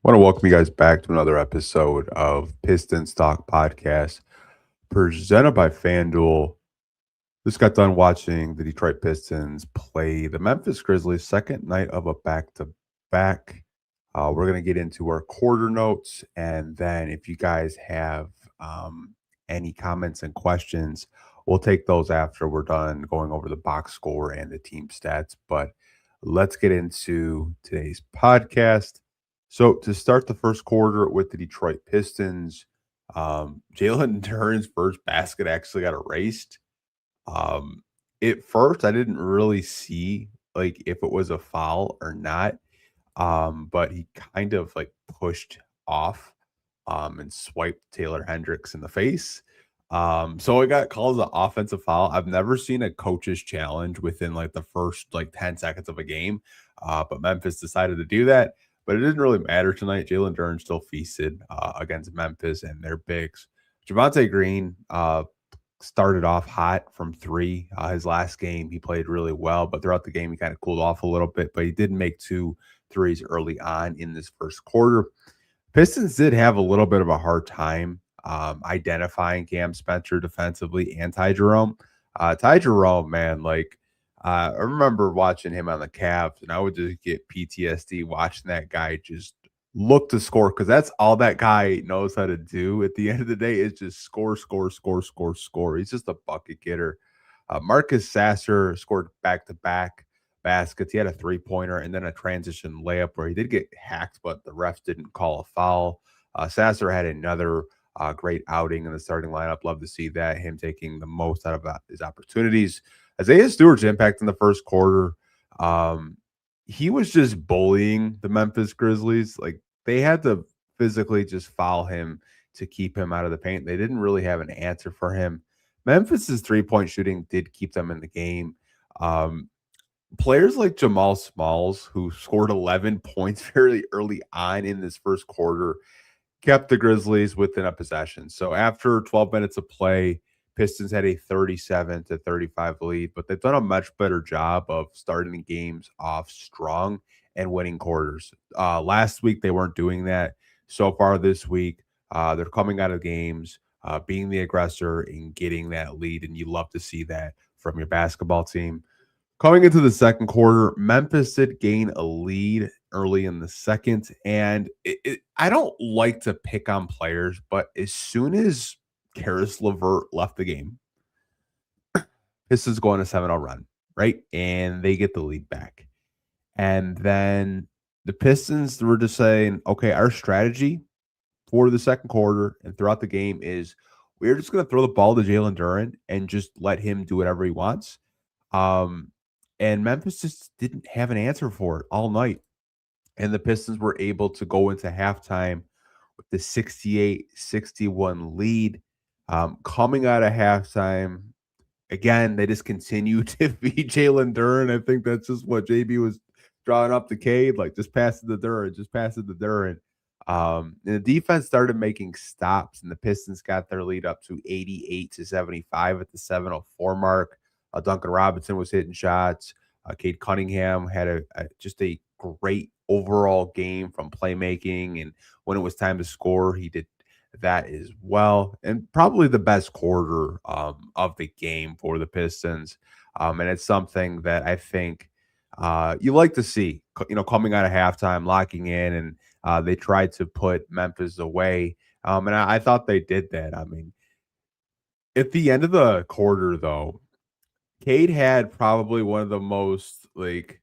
Want to welcome you guys back to another episode of Pistons Talk Podcast, presented by FanDuel. Just got done watching the Detroit Pistons play the Memphis Grizzlies, second night of a back-to-back. We're going to get into our quarter notes, and then if you guys have any comments and questions, we'll take those after we're done going over the box score and the team stats. But let's get into today's podcast. So to start the first quarter with the Detroit Pistons, Jaylen Duren's first basket actually got erased. Um, at first, I didn't really see like if it was a foul or not, but he kind of like pushed off and swiped Taylor Hendricks in the face. So it got called an offensive foul. I've never seen a coach's challenge within like the first like 10 seconds of a game, but Memphis decided to do that. But it didn't really matter tonight. Jaylen Duren still feasted against Memphis and their bigs. Javonte Green started off hot from three. His last game, he played really well, but throughout the game, he kind of cooled off a little bit. But he did make two threes early on in this first quarter. Pistons did have a little bit of a hard time identifying Cam Spencer defensively and Ty Jerome. Ty Jerome, man, like I remember watching him on the Cavs, and I would just get PTSD watching that guy just look to score because that's all that guy knows how to do. At the end of the day, is just score, score, score, score, score. He's just a bucket getter. Marcus Sasser scored back-to-back baskets. He had a three-pointer and then a transition layup where he did get hacked, but the refs didn't call a foul. Sasser had another great outing in the starting lineup. Love to see that, him taking the most out of his opportunities. Isaiah Stewart's impact in the first quarter, he was just bullying the Memphis Grizzlies. Like, they had to physically just foul him to keep him out of the paint. They didn't really have an answer for him. Memphis's three-point shooting did keep them in the game. Players like Jamal Smalls, who scored 11 points very early on in this first quarter, kept the Grizzlies within a possession. So after 12 minutes of play, Pistons had a 37-35 lead, but they've done a much better job of starting games off strong and winning quarters. Last week, they weren't doing that. So far this week, they're coming out of games, being the aggressor and getting that lead, and you love to see that from your basketball team. Coming into the second quarter, Memphis did gain a lead early in the second, and I don't like to pick on players, but as soon as Karis LeVert left the game, Pistons go on a 7-0 run, right? And they get the lead back. And then the Pistons were just saying, okay, our strategy for the second quarter and throughout the game is we're just going to throw the ball to Jaylen Duren and just let him do whatever he wants. And Memphis just didn't have an answer for it all night. And the Pistons were able to go into halftime with the 68-61 lead. Coming out of halftime, again, they just continue to feed Jaylen Duren. I think that's just what JB was drawing up the cade, like just pass it to Duren, just pass it to Duren. And the defense started making stops, and the Pistons got their lead up to 88-75 at the 7:04 mark. Duncan Robinson was hitting shots. Cade Cunningham had just a great overall game from playmaking, and when it was time to score, he did that as well. And probably the best quarter of the game for the Pistons, and it's something that I think you like to see. Coming out of halftime, locking in, and they tried to put Memphis away, and I thought they did that. I mean, at the end of the quarter, though, Cade had probably one of the most like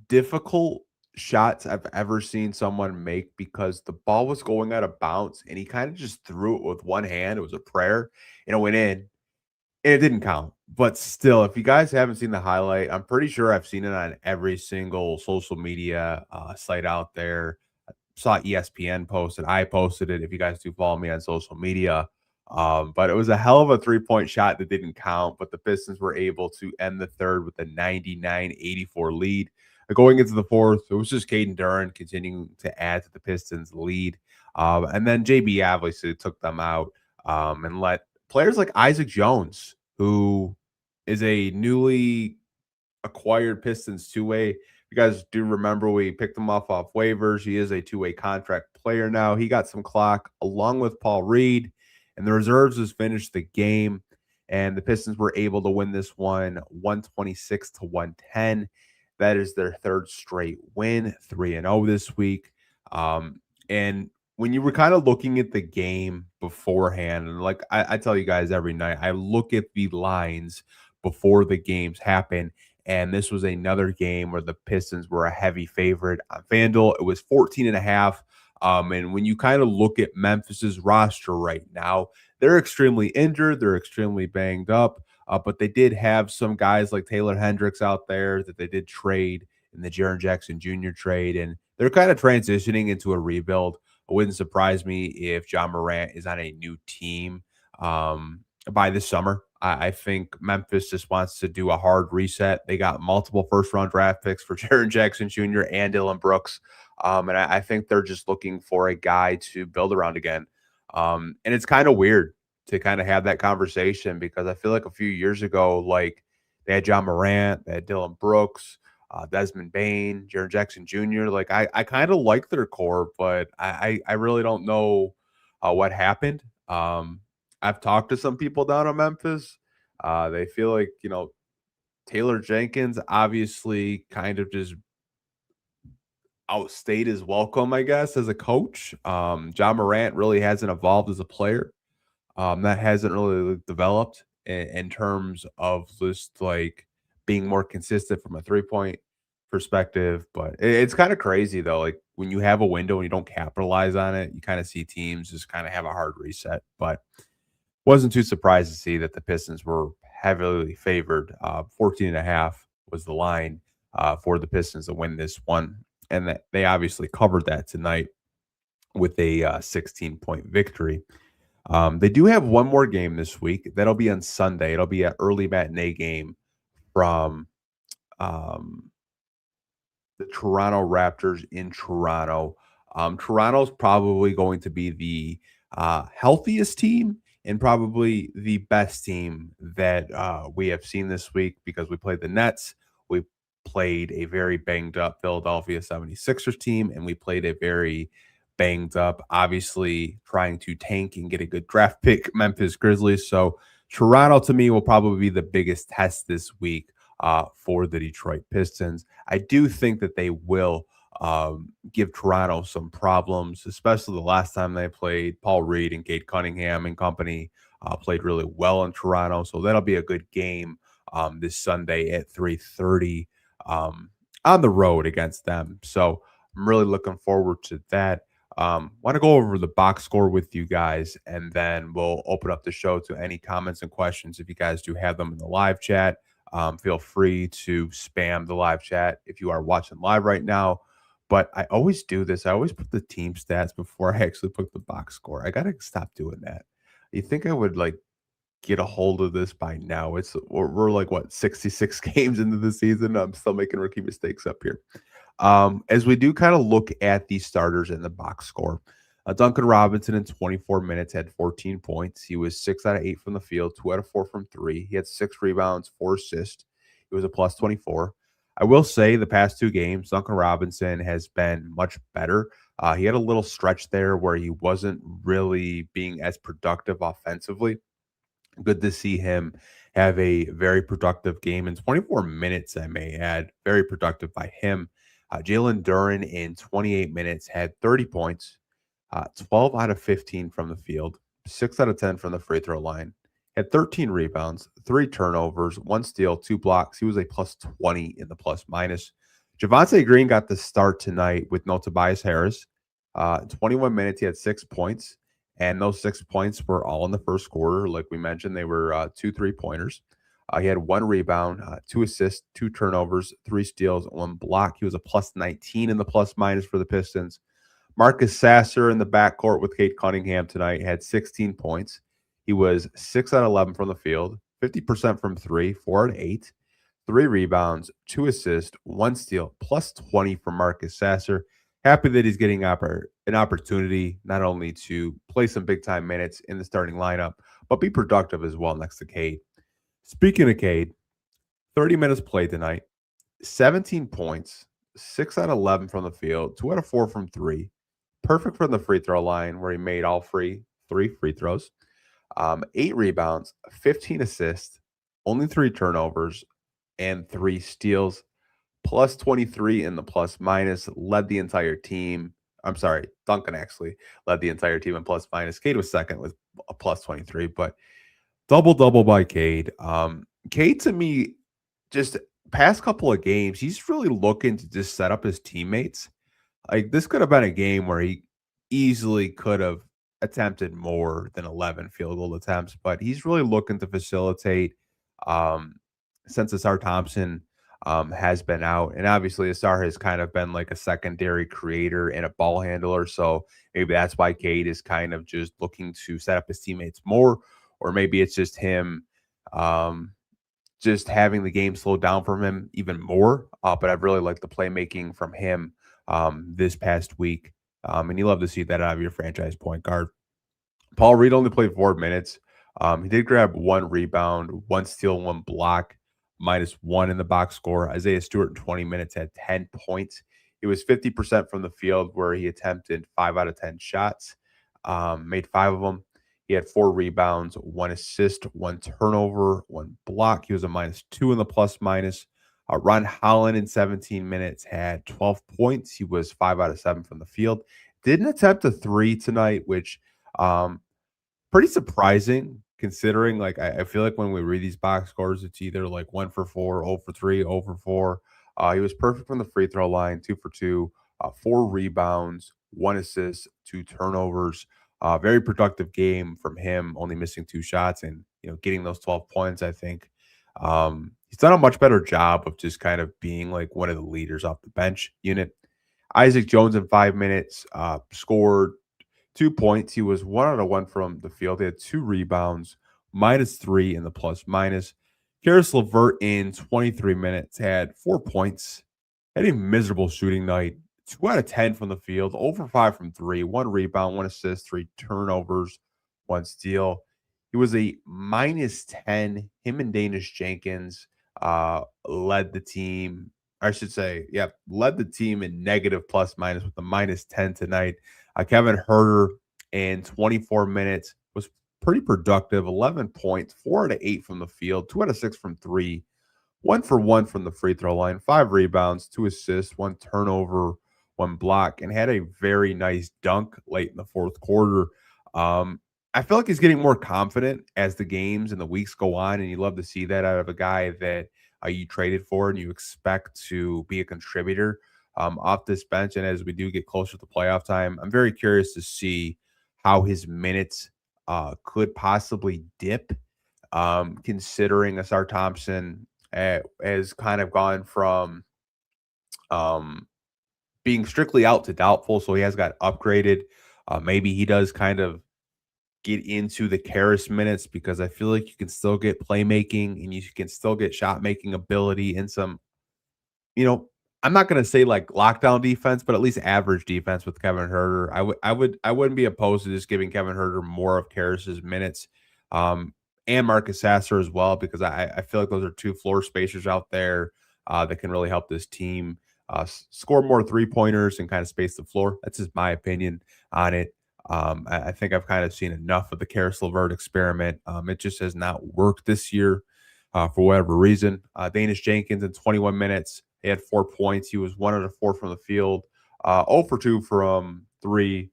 difficult shots I've ever seen someone make because the ball was going out of bounds and he kind of just threw it with one hand. It was a prayer and it went in and it didn't count. But still, if you guys haven't seen the highlight, I'm pretty sure I've seen it on every single social media site out there. I saw ESPN posted. I posted it. If you guys do follow me on social media, but it was a hell of a three-point shot that didn't count, but the Pistons were able to end the third with a 99-84 lead. Going into the fourth, it was just Caden Duren continuing to add to the Pistons' lead. And then JB obviously took them out and let players like Isaac Jones, who is a newly acquired Pistons two-way, You guys do remember we picked him off waivers. He is a two-way contract player now. He got some clock along with Paul Reed, and the reserves has finished the game. And the Pistons were able to win this one 126 to 110. That is their third straight win, 3-0 this week. And when you were kind of looking at the game beforehand, and like I tell you guys every night, I look at the lines before the games happen. And this was another game where the Pistons were a heavy favorite on FanDuel. It was 14 and a half. And when you kind of look at Memphis's roster right now, they're extremely injured. They're extremely banged up. But they did have some guys like Taylor Hendricks out there that they did trade in the Jaren Jackson Jr. trade. And they're kind of transitioning into a rebuild. It wouldn't surprise me if John Morant is on a new team by this summer. I think Memphis just wants to do a hard reset. They got multiple first-round draft picks for Jaren Jackson Jr. and Dylan Brooks. And I think they're just looking for a guy to build around again. And it's kind of weird to kind of have that conversation because I feel like a few years ago, like they had John Morant, they had Dylan Brooks, Desmond Bane, Jaren Jackson Jr. Like I kind of like their core, but I really don't know what happened. I've talked to some people down in Memphis. They feel like, Taylor Jenkins obviously kind of just outstayed his welcome, I guess, as a coach. John Morant really hasn't evolved as a player. That hasn't really developed in terms of just like being more consistent from a 3-point perspective. But it's kind of crazy though. Like when you have a window and you don't capitalize on it, you kind of see teams just kind of have a hard reset. But wasn't too surprised to see that the Pistons were heavily favored. 14 and a half was the line for the Pistons to win this one. And that they obviously covered that tonight with a 16-point victory. They do have one more game this week. That'll be on Sunday. It'll be an early matinee game from the Toronto Raptors in Toronto. Toronto's probably going to be the healthiest team and probably the best team that we have seen this week because we played the Nets. We played a very banged up Philadelphia 76ers team, and we played a very banged up, obviously trying to tank and get a good draft pick, Memphis Grizzlies. So Toronto to me will probably be the biggest test this week for the Detroit Pistons. I do think that they will give Toronto some problems, especially the last time they played. Paul Reed and Cade Cunningham and company played really well in Toronto. So that'll be a good game this Sunday at 3:30 on the road against them. So I'm really looking forward to that. Want to go over the box score with you guys, and then we'll open up the show to any comments and questions if you guys do have them in the live chat. Feel free to spam the live chat if you are watching live right now. But I always do this. I always put the team stats before I actually put the box score. I gotta stop doing that. You think I would like get a hold of this by now? We're like what 66 games into the season. I'm still making rookie mistakes up here. As we do kind of look at the starters in the box score, Duncan Robinson in 24 minutes had 14 points. He was 6 out of 8 from the field, 2 out of 4 from 3. He had 6 rebounds, 4 assists. He was a plus 24. I will say the past 2 games, Duncan Robinson has been much better. He had a little stretch there where he wasn't really being as productive offensively. Good to see him have a very productive game in 24 minutes, I may add. Very productive by him. Jaylen Duren in 28 minutes had 30 points, 12 out of 15 from the field, 6 out of 10 from the free throw line, had 13 rebounds, 3 turnovers, 1 steal, 2 blocks. He was a plus 20 in the plus minus. Javonte Green got the start tonight with no Tobias Harris. 21 minutes, he had 6 points, and those 6 points were all in the first quarter. Like we mentioned, they were 2 3-pointers. He had 1 rebound, 2 assists, 2 turnovers, 3 steals, 1 block. He was a plus 19 in the plus minus for the Pistons. Marcus Sasser in the backcourt with Cade Cunningham tonight had 16 points. He was 6 out of 11 from the field, 50% from 3, 4 out of 8, 3 rebounds, 2 assists, 1 steal, plus 20 from Marcus Sasser. Happy that he's getting an opportunity not only to play some big-time minutes in the starting lineup, but be productive as well next to Cade. Speaking of Cade, 30 minutes played tonight, 17 points, 6 out of 11 from the field, 2 out of 4 from three. Perfect from the free throw line where he made all three free throws. 8 rebounds, 15 assists, only 3 turnovers, and 3 steals. Plus 23 in the plus minus, led the entire team. I'm sorry, Duncan actually led the entire team in plus minus. Cade was second with a plus 23, but double by Cade. Cade to me, just past couple of games, he's really looking to just set up his teammates. Like this could have been a game where he easily could have attempted more than 11 field goal attempts, but he's really looking to facilitate since Asar Thompson has been out. And obviously Asar has kind of been like a secondary creator and a ball handler. So maybe that's why Cade is kind of just looking to set up his teammates more, or maybe it's just him just having the game slow down from him even more. But I've really liked the playmaking from him this past week. And you love to see that out of your franchise point guard. Paul Reed only played 4 minutes. He did grab 1 rebound, 1 steal, 1 block, -1 in the box score. Isaiah Stewart in 20 minutes had 10 points. He was 50% from the field where he attempted 5 out of 10 shots, made 5 of them. He had 4 rebounds, 1 assist, 1 turnover, 1 block. He was a -2 in the plus minus. Ron Holland in 17 minutes had 12 points. He was 5 out of 7 from the field. Didn't attempt a 3 tonight, which pretty surprising considering like I feel like when we read these box scores, it's either like 1 for 4, 0 for 3, 0 for 4. He was perfect from the free throw line, 2 for 2, 4 rebounds, 1 assist, 2 turnovers. Very productive game from him, only missing 2 shots and getting those 12 points. I think he's done a much better job of just kind of being like one of the leaders off the bench unit. Isaac Jones in 5 minutes scored 2 points. He was 1 out of 1 from the field. He had 2 rebounds, -3 in the plus minus. Karis LeVert in 23 minutes had 4 points. Had a miserable shooting night. 2 out of 10 from the field, 0 for 5 from 3, 1 rebound, 1 assist, 3 turnovers, 1 steal. He was a -10. Him and Danish Jenkins led the team. I should say, led the team in negative plus minus with a -10 tonight. Kevin Huerter in 24 minutes was pretty productive, 11 points, 4 out of 8 from the field, 2 out of 6 from 3, 1 for 1 from the free throw line, 5 rebounds, 2 assists, 1 turnover, 1 block, and had a very nice dunk late in the fourth quarter. I feel like he's getting more confident as the games and the weeks go on, and you love to see that out of a guy that you traded for and you expect to be a contributor off this bench. And as we do get closer to playoff time, I'm very curious to see how his minutes could possibly dip, considering Asar Thompson has kind of gone from being strictly out to doubtful, so he has got upgraded. Maybe he does kind of get into the Karis minutes because I feel like you can still get playmaking and you can still get shot making ability and some, I'm not going to say like lockdown defense, but at least average defense with Kevin Huerter. I wouldn't be opposed to just giving Kevin Huerter more of Karis's minutes, and Marcus Sasser as well, because I feel like those are 2 floor spacers out there that can really help this team score more 3-pointers and kind of space the floor. That's just my opinion on it. I think I've kind of seen enough of the Karis LeVert experiment. It just has not worked this year for whatever reason. Danish Jenkins in 21 minutes, he had 4 points. He was 1 out of 4 from the field, 0 for 2 from 3,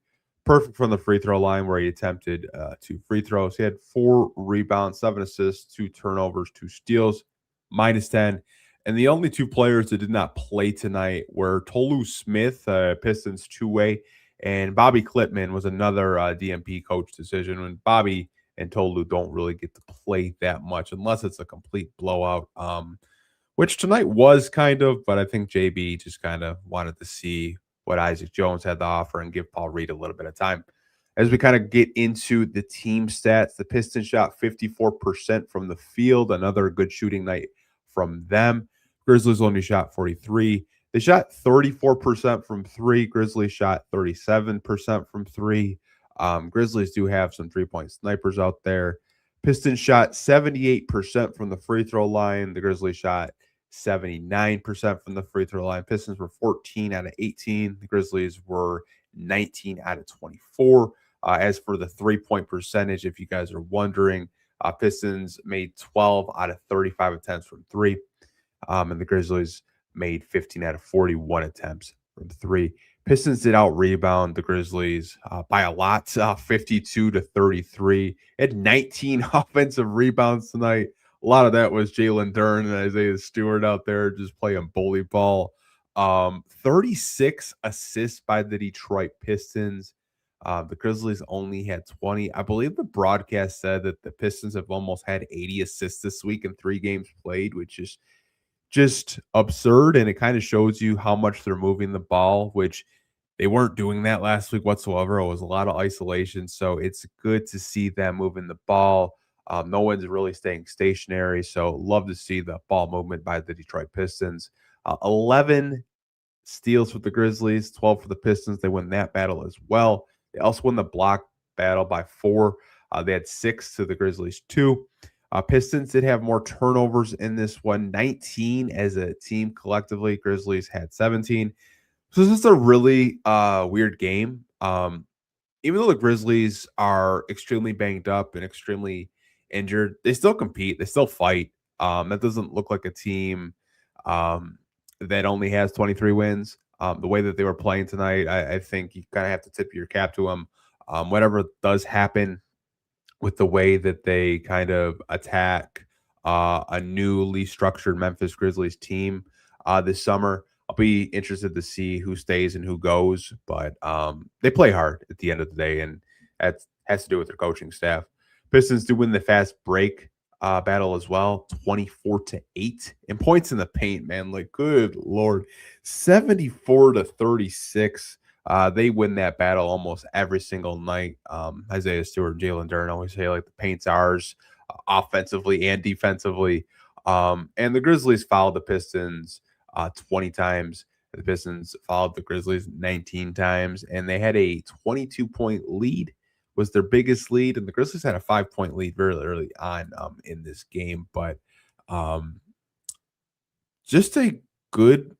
perfect from the free throw line where he attempted 2 free throws. He had 4 rebounds, 7 assists, 2 turnovers, 2 steals, -10. And the only 2 players that did not play tonight were Tolu Smith, Pistons two-way, and Bobby Klitman was another DMP coach decision when Bobby and Tolu don't really get to play that much unless it's a complete blowout, which tonight was kind of, but I think JB just kind of wanted to see what Isaac Jones had to offer and give Paul Reed a little bit of time. As we kind of get into the team stats, the Pistons shot 54% from the field, another good shooting night from them. Grizzlies only shot 43%. They shot 34% from 3. Grizzlies shot 37% from 3. Grizzlies do have some 3-point snipers out there. Pistons shot 78% from the free throw line. The Grizzlies shot 79% from the free throw line. Pistons were 14 out of 18. The Grizzlies were 19 out of 24. As for the three-point percentage, if you guys are wondering, Pistons made 12 out of 35 attempts from three, and the Grizzlies made 15 out of 41 attempts from three. Pistons did out rebound the Grizzlies by a lot, 52 to 33. Had 19 offensive rebounds tonight. A lot of that was Jaylen Duren and Isaiah Stewart out there just playing bully ball. 36 assists by the Detroit Pistons. The Grizzlies only had 20. I believe the broadcast said that the Pistons have almost had 80 assists this week in 3 games played, which is just absurd. And it kind of shows you how much they're moving the ball, which they weren't doing that last week whatsoever. It was a lot of isolation. So it's good to see them moving the ball. No one's really staying stationary. So love to see the ball movement by the Detroit Pistons. 11 steals for the Grizzlies, 12 for the Pistons. They win that battle as well. They also won the block battle by 4. They had 6 to the Grizzlies 2. Pistons did have more turnovers in this one, 19 as a team collectively. Grizzlies had 17. So this is a really weird game. Even though the Grizzlies are extremely banged up and extremely injured, they still compete. They still fight. That doesn't look like a team that only has 23 wins. The way that they were playing tonight, I think you kind of have to tip your cap to them. Whatever does happen with the way that they kind of attack a newly structured Memphis Grizzlies team this summer, I'll be interested to see who stays and who goes. But they play hard at the end of the day, and that has to do with their coaching staff. Pistons do win the fast break battle as well, 24-8 in points in the paint, man. Like, good Lord, 74-36. They win that battle almost every single night. Isaiah Stewart and Jaylen Duren always say, like, the paint's ours offensively and defensively. And the Grizzlies fouled the Pistons 20 times. The Pistons fouled the Grizzlies 19 times, and they had a 22-point lead. Was their biggest lead, and the Grizzlies had a 5-point lead very early on in this game. But just a good,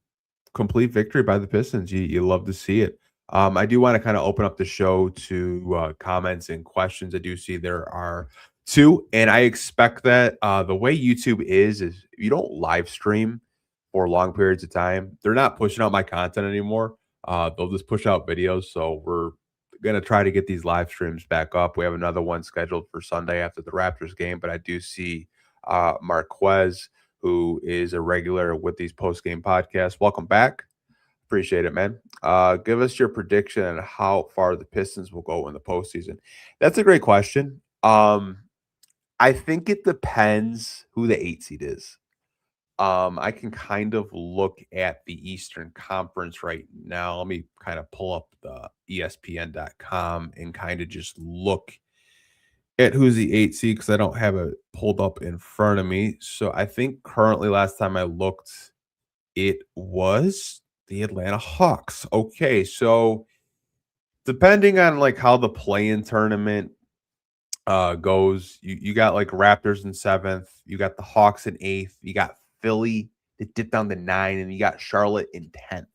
complete victory by the Pistons. You love to see it. I do want to kind of open up the show to comments and questions. I do see there are 2, and I expect that the way YouTube is if you don't live stream for long periods of time, they're not pushing out my content anymore. They'll just push out videos. So we're going to try to get these live streams back up. We have another one scheduled for Sunday after the Raptors game, but I do see Marquez, who is a regular with these post-game podcasts. Welcome back. Appreciate it, man. Give us your prediction on how far the Pistons will go in the postseason. That's a great question. I think it depends who the 8 seed is. I can kind of look at the Eastern Conference right now. Let me kind of pull up the ESPN.com and kind of just look at who's the 8 seed because I don't have it pulled up in front of me. So I think currently, last time I looked, it was the Atlanta Hawks. Okay, so depending on like how the play-in tournament goes, you got like Raptors in 7th, you got the Hawks in 8th, you got Philly that dipped down to 9, and you got Charlotte in 10th.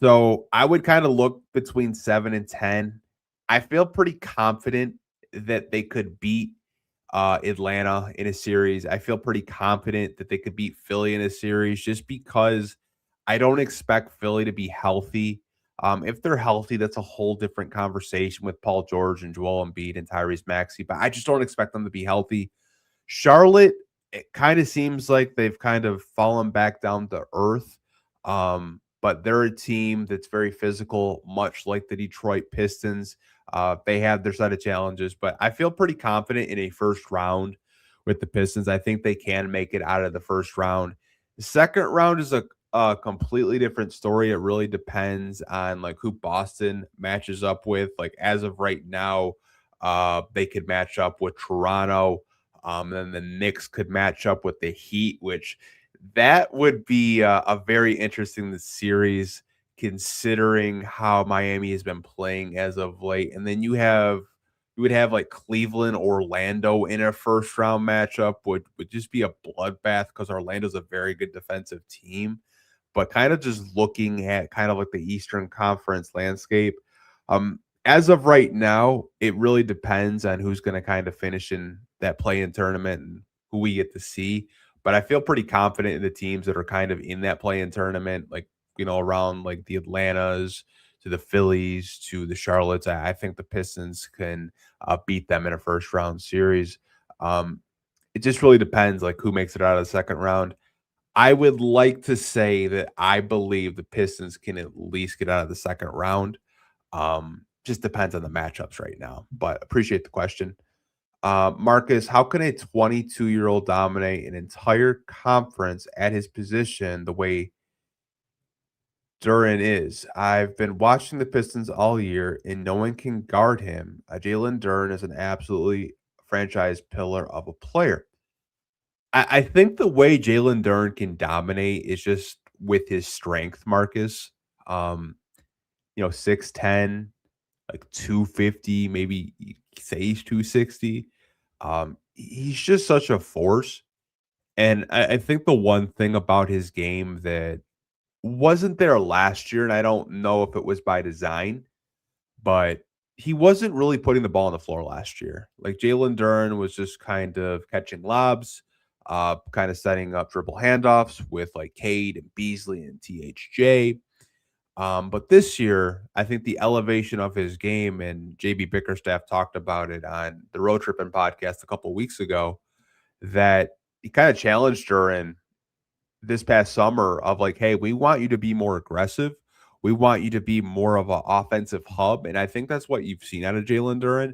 So I would kind of look between 7 and 10. I feel pretty confident that they could beat Atlanta in a series. I feel pretty confident that they could beat Philly in a series just because I don't expect Philly to be healthy. If they're healthy, that's a whole different conversation with Paul George and Joel Embiid and Tyrese Maxey, but I just don't expect them to be healthy. Charlotte, it kind of seems like they've kind of fallen back down to earth, but they're a team that's very physical, much like the Detroit Pistons. They have their set of challenges, but I feel pretty confident in a first round with the Pistons. I think they can make it out of the first round. The second round is a completely different story. It really depends on like who Boston matches up with. Like as of right now, they could match up with Toronto. Then the Knicks could match up with the Heat, which that would be a very interesting series considering how Miami has been playing as of late. And then you have you would have like Cleveland, Orlando in a first round matchup would just be a bloodbath because Orlando's a very good defensive team. But kind of just looking at kind of like the Eastern Conference landscape, as of right now, it really depends on who's going to kind of finish in that play-in tournament and who we get to see. But I feel pretty confident in the teams that are kind of in that play-in tournament, like around like the Atlantas to the Phillies to the Charlottes. I think the Pistons can beat them in a first round series. Um, it just really depends, like who makes it out of the second round. I would like to say that I believe the Pistons can at least get out of the second round. Just depends on the matchups right now, but appreciate the question. Marcus, how can a 22-year-old dominate an entire conference at his position the way Duren is? I've been watching the Pistons all year, and no one can guard him. Jaylen Duren is an absolutely franchise pillar of a player. I think the way Jaylen Duren can dominate is just with his strength, Marcus. Um, 6'10", like 250, maybe you could say he's 260. He's just such a force. And I think the one thing about his game that wasn't there last year, and I don't know if it was by design, but he wasn't really putting the ball on the floor last year. Like Jaylen Duren was just kind of catching lobs, kind of setting up dribble handoffs with like Cade and Beasley and THJ. But this year, I think the elevation of his game, and JB Bickerstaff talked about it on the Road Trippin' podcast a couple weeks ago, that he kind of challenged Duren this past summer of like, hey, we want you to be more aggressive. We want you to be more of an offensive hub. And I think that's what you've seen out of Jaylen Duren.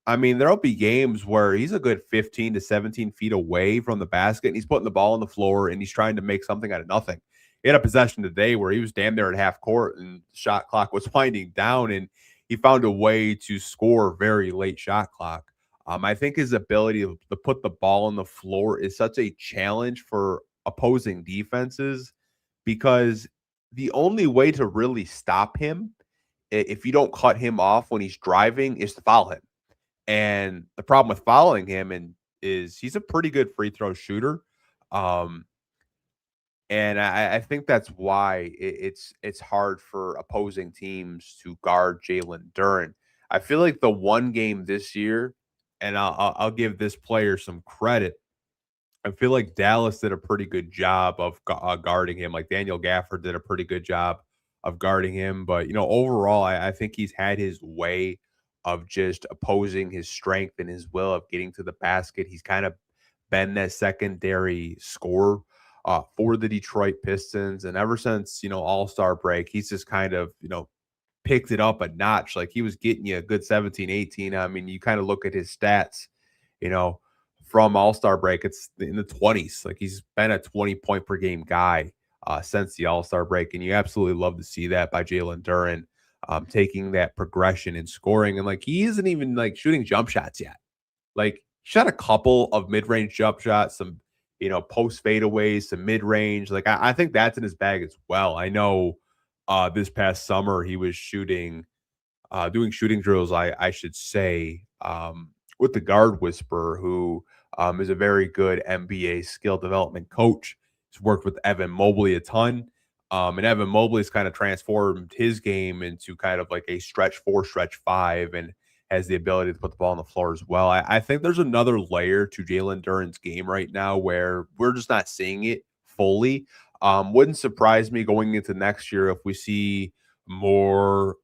I mean, there'll be games where he's a good 15 to 17 feet away from the basket and he's putting the ball on the floor and he's trying to make something out of nothing. He had a possession today where he was damn near at half court and the shot clock was winding down and he found a way to score very late shot clock. I think his ability to put the ball on the floor is such a challenge for opposing defenses because the only way to really stop him, if you don't cut him off when he's driving, is to foul him. And the problem with fouling him is he's a pretty good free throw shooter. Um, and I think that's why it's hard for opposing teams to guard Jaylen Duren. I feel like the one game this year, and I'll give this player some credit. I feel like Dallas did a pretty good job of guarding him. Like Daniel Gafford did a pretty good job of guarding him. But, overall, I think he's had his way of just opposing his strength and his will of getting to the basket. He's kind of been that secondary scorer for the Detroit Pistons. And ever since, All-Star break, he's just kind of, picked it up a notch. Like he was getting you a good 17, 18. I mean, you kind of look at his stats, you know, from All-Star break, it's in the 20s. Like he's been a 20-point per game guy since the All-Star break. And you absolutely love to see that by Jaylen Duren, taking that progression and scoring. And like he isn't even like shooting jump shots yet. Like shot a couple of mid-range jump shots, some, post fadeaways, some mid-range. Like I think that's in his bag as well. I know this past summer he was doing shooting drills, I should say, with the guard whisperer, who is a very good NBA skill development coach. He's worked with Evan Mobley a ton. And Evan Mobley's kind of transformed his game into kind of like a stretch 4, stretch 5, and has the ability to put the ball on the floor as well. I think there's another layer to Jaylen Duren's game right now where we're just not seeing it fully. Wouldn't surprise me going into next year if we see more,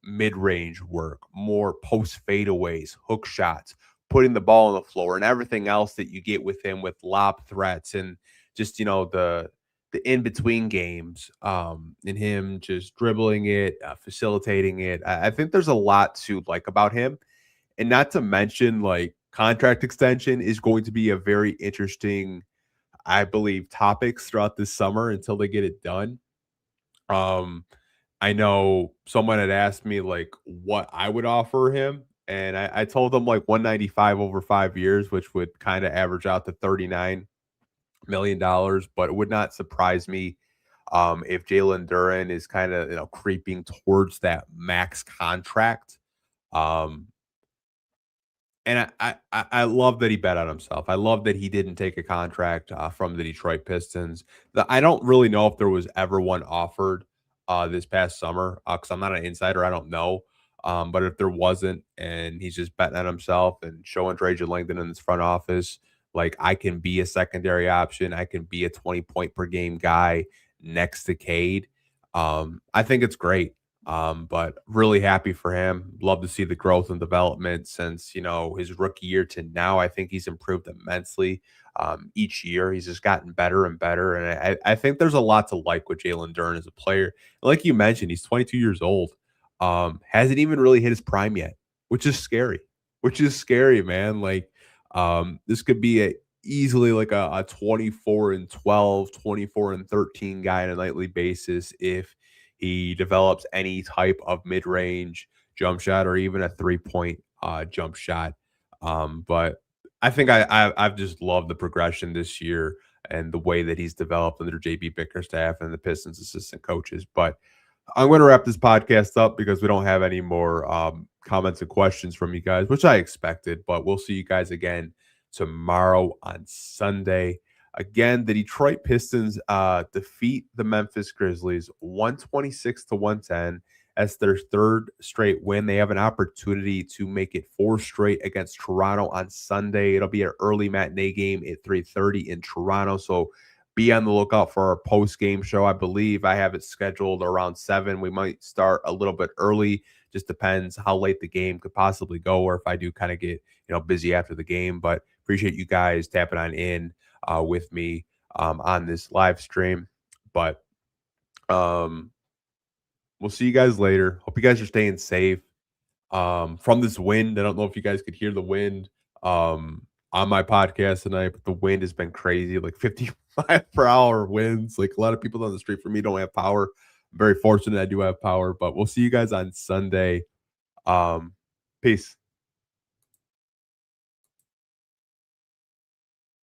mid-range work, more post fadeaways, hook shots, putting the ball on the floor, and everything else that you get with him with lob threats and just the in between games, and him just dribbling it, facilitating it. I think there's a lot to like about him, and not to mention like contract extension is going to be a very interesting, I believe, topics throughout this summer until they get it done. Um, I know someone had asked me like what I would offer him, and I told them like 195 over 5 years, which would kind of average out to $39 million. But it would not surprise me if Jaylen Duren is kind of creeping towards that max contract. And I love that he bet on himself. I love that he didn't take a contract from the Detroit Pistons. I don't really know if there was ever one offered this past summer because I'm not an insider. I don't know. But if there wasn't, and he's just betting on himself and showing Trajan Langdon in his front office, like I can be a secondary option, I can be a 20-point per game guy next to Cade. I think it's great. But really happy for him. Love to see the growth and development since, his rookie year to now. I think he's improved immensely. Each year, he's just gotten better and better. And I think there's a lot to like with Jaylen Duren as a player. Like you mentioned, he's 22 years old. Hasn't even really hit his prime yet, which is scary. Which is scary, man. Like, this could be easily like a 24 and 12, 24 and 13 guy on a nightly basis if he develops any type of mid-range jump shot or even a three-point jump shot. But I think I've just loved the progression this year and the way that he's developed under JB Bickerstaff and the Pistons assistant coaches. But I'm going to wrap this podcast up because we don't have any more comments and questions from you guys, which I expected. But we'll see you guys again tomorrow on Sunday. Again, the Detroit Pistons defeat the Memphis Grizzlies 126-110. As their third straight win. They have an opportunity to make it 4 straight against Toronto on Sunday. It'll be an early matinee game at 3:30 in Toronto. So be on the lookout for our post-game show. I believe I have it scheduled around 7. We might start a little bit early. Just depends how late the game could possibly go or if I do kind of get busy after the game. But appreciate you guys tapping on in with me on this live stream. But we'll see you guys later. Hope you guys are staying safe from this wind. I don't know if you guys could hear the wind on my podcast tonight, but the wind has been crazy, like 55 per hour winds. Like a lot of people on the street for me don't have power. I'm very fortunate I do have power, but we'll see you guys on Sunday. Peace.